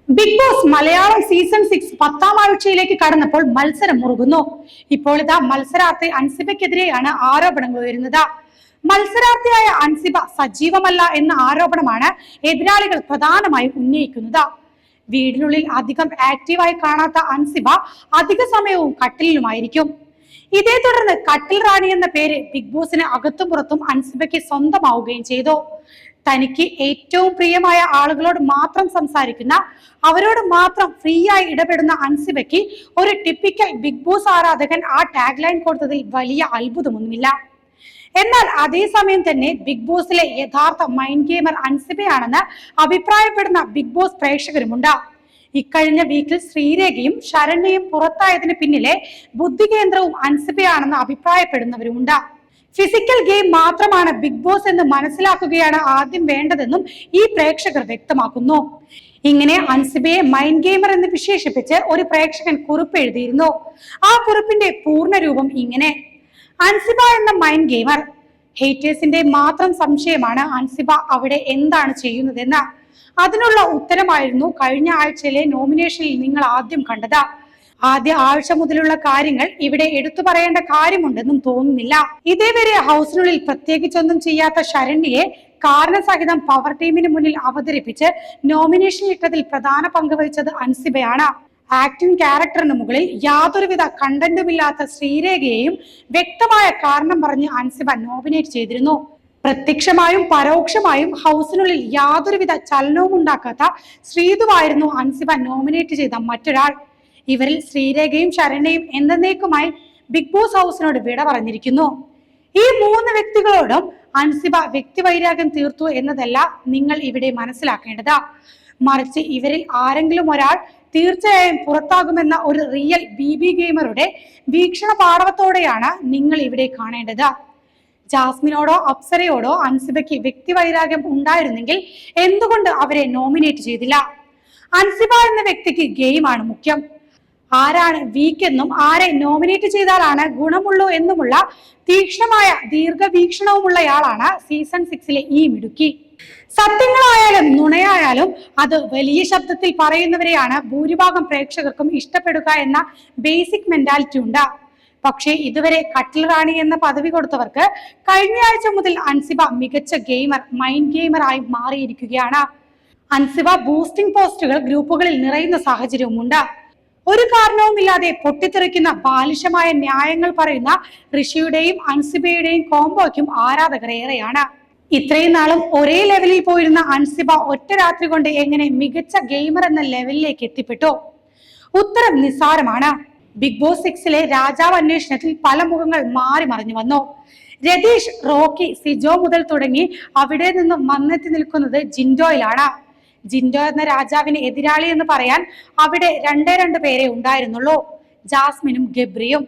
Big boss Malayalam season 6 10-ാം ആഴ്ചയിലേക്ക് കടന്നപ്പോൾ മത്സരം മുറുകുന്നു. ഇപ്പോൾ ഇതാ മത്സരാർത്ഥി അൻസിബയ്ക്കെതിരെയാണ് ആരോപണങ്ങൾ ഉയരുന്നത്. മത്സരാർത്ഥിയായ അൻസിബ സജീവമല്ല എന്ന ആരോപണമാണ് എതിരാളികൾ പ്രധാനമായും ഉന്നയിക്കുന്നത്. വീടിനുള്ളിൽ അധികം ആക്റ്റീവായി കാണാത്ത അൻസിബ അധിക സമയവും കട്ടിലുമായിരിക്കും. ഇതേ തുടർന്ന് കട്ടിൽ റാണി എന്ന പേര് ബിഗ് ബോസിന് അകത്തും പുറത്തും അൻസിബയ്ക്ക് സ്വന്തമാവുകയും ചെയ്തു. തനിക്ക് ഏറ്റവും പ്രിയമായ ആളുകളോട് മാത്രം സംസാരിക്കുന്ന, അവരോട് മാത്രം ഫ്രീ ആയി ഇടപെടുന്ന അൻസിബയ്ക്ക് ഒരു ടിപ്പിക്കൽ ബിഗ് ബോസ് ആരാധകൻ ആ ടാഗ് ലൈൻ കൊടുത്തതിൽ വലിയ അത്ഭുതമൊന്നുമില്ല. എന്നാൽ അതേസമയം തന്നെ ബിഗ് ബോസിലെ യഥാർത്ഥ മൈൻഡ് ഗെയിമർ അൻസിബയാണെന്ന് അഭിപ്രായപ്പെടുന്ന ബിഗ് ബോസ് പ്രേക്ഷകരുമുണ്ട്. ഇക്കഴിഞ്ഞ വീക്കിൽ ശ്രീരേഖയും ശരണ്യയും പുറത്തായതിന് പിന്നിലെ ബുദ്ധികേന്ദ്രവും അൻസിബയാണെന്ന് അഭിപ്രായപ്പെടുന്നവരുമുണ്ട്. ഫിസിക്കൽ ഗെയിം മാത്രമാണ് ബിഗ് ബോസ് എന്ന് മനസ്സിലാക്കുകയാണ് ആദ്യം വേണ്ടതെന്നും ഈ പ്രേക്ഷകർ വ്യക്തമാക്കുന്നു. ഇങ്ങനെ അൻസിബയെ മൈൻഡ് ഗെയിമർ എന്ന് വിശേഷിപ്പിച്ച് ഒരു പ്രേക്ഷകൻ കുറിപ്പ് എഴുതിയിരുന്നു. ആ കുറിപ്പിന്റെ പൂർണ്ണ രൂപം ഇങ്ങനെ: അൻസിബ എന്ന മൈൻഡ് ഗെയിമർ. ഹേറ്റേഴ്സിന്റെ മാത്രം സംശയമാണ് അൻസിബ അവിടെ എന്താണ് ചെയ്യുന്നതെന്ന്. അതിനുള്ള ഉത്തരമായിരുന്നു കഴിഞ്ഞ ആഴ്ചയിലെ നോമിനേഷനിൽ നിങ്ങൾ ആദ്യം കണ്ടത്. ആദ്യ ആഴ്ച മുതലുള്ള കാര്യങ്ങൾ ഇവിടെ എടുത്തു പറയേണ്ട കാര്യമുണ്ടെന്നും തോന്നുന്നില്ല. ഇതേവരെ ഹൗസിനുള്ളിൽ പ്രത്യേകിച്ചൊന്നും ചെയ്യാത്ത ശരണ്യയെ കാരണസഹിതം പവർ ടീമിന് മുന്നിൽ അവതരിപ്പിച്ച് നോമിനേഷൻ ഇട്ടതിൽ പ്രധാന പങ്ക് വഹിച്ചത് അൻസിബയാണ്. ആക്ടിംഗ് ക്യാരക്ടറിന് മുകളിൽ യാതൊരുവിധ കണ്ടന്റുമില്ലാത്ത ശ്രീരേഖയെയും വ്യക്തമായ കാരണം പറഞ്ഞ് അൻസിബ നോമിനേറ്റ് ചെയ്തിരുന്നു. പ്രത്യക്ഷമായും പരോക്ഷമായും ഹൗസിനുള്ളിൽ യാതൊരുവിധ ചലനവും ഉണ്ടാക്കാത്ത ശ്രീതുവായിരുന്നു അൻസിബ നോമിനേറ്റ് ചെയ്ത മറ്റൊരാൾ. ഇവരിൽ ശ്രീരേഖയും ശരണ്യയും എന്നേക്കുമായി ബിഗ് ബോസ് ഹൗസിനോട് വിട പറഞ്ഞിരിക്കുന്നു. ഈ മൂന്ന് വ്യക്തികളോടും അൻസിബ വ്യക്തിവൈരാഗ്യം തീർത്തു എന്നതല്ല നിങ്ങൾ ഇവിടെ മനസ്സിലാക്കേണ്ടത്. മറിച്ച് ഇവരിൽ ആരെങ്കിലും ഒരാൾ തീർച്ചയായും പുറത്താകുമെന്ന ഒരു റിയൽ ബി ഗെയിമറുടെ വീക്ഷണ പാടവത്തോടെയാണ് നിങ്ങൾ ഇവിടെ കാണേണ്ടത്. ജാസ്മിനോടോ അപ്സരയോടോ അൻസിബയ്ക്ക് വ്യക്തിവൈരാഗ്യം ഉണ്ടായിരുന്നെങ്കിൽ എന്തുകൊണ്ട് അവരെ നോമിനേറ്റ് ചെയ്തില്ല? അൻസിബ എന്ന വ്യക്തിക്ക് ഗെയിമാണ് മുഖ്യം. ആരാണ് വീക്ക് എന്നും ആരെ നോമിനേറ്റ് ചെയ്താലാണ് ഗുണമുള്ളൂ എന്നുമുള്ള തീക്ഷ്ണമായ ദീർഘവീക്ഷണവുമുള്ളയാളാണ് സീസൺ 6-ലെ ഈ മിടുക്കി. സത്യങ്ങളായാലും നുണയായാലും അത് വലിയ ശബ്ദത്തിൽ പറയുന്നവരെയാണ് ഭൂരിഭാഗം പ്രേക്ഷകർക്കും ഇഷ്ടപ്പെടുക എന്ന ബേസിക് മെന്റാലിറ്റി ഉണ്ട്. പക്ഷേ ഇതുവരെ കട്ടിൽ റാണി എന്ന പദവി കൊടുത്തവർക്ക് കഴിഞ്ഞ ആഴ്ച മുതൽ അൻസിബ മികച്ച ഗെയിമർ, മൈൻഡ് ഗെയിമർ ആയി മാറിയിരിക്കുകയാണ്. അൻസിബ ബൂസ്റ്റിംഗ് പോസ്റ്റുകൾ ഗ്രൂപ്പുകളിൽ നിറയുന്ന സാഹചര്യവുമുണ്ട്. ഒരു കാരണവുമില്ലാതെ പൊട്ടിത്തെറിക്കുന്ന ബാലിശമായ ന്യായങ്ങൾ പറയുന്ന ഋഷിയുടെയും അൻസിബയുടെയും കോംബോയ്ക്കും ആരാധകർ ഏറെയാണ്. ഇത്രയും നാളും ഒരേ ലെവലിൽ പോയിരുന്ന അൻസിബ ഒറ്റ രാത്രി കൊണ്ട് എങ്ങനെ മികച്ച ഗെയിമർ എന്ന ലെവലിലേക്ക് എത്തിപ്പെട്ടു? ഉത്തരം നിസ്സാരമാണ്. ബിഗ് ബോസ് 6-ലെ രാജാവ് അന്വേഷണത്തിൽ പല മുഖങ്ങൾ മാറി മറിഞ്ഞു വന്നു. രതീഷ്, റോക്കി, സിജോ മുതൽ തുടങ്ങി അവിടെ നിന്നും വന്നെത്തി നിൽക്കുന്നത് ജിൻഡോയിലാണ്. ജിൻഡോ എന്ന രാജാവിന് എതിരാളി എന്ന് പറയാൻ അവിടെ 2 പേരെ ഉണ്ടായിരുന്നുള്ളൂ: ജാസ്മിനും ഗബ്രിയും.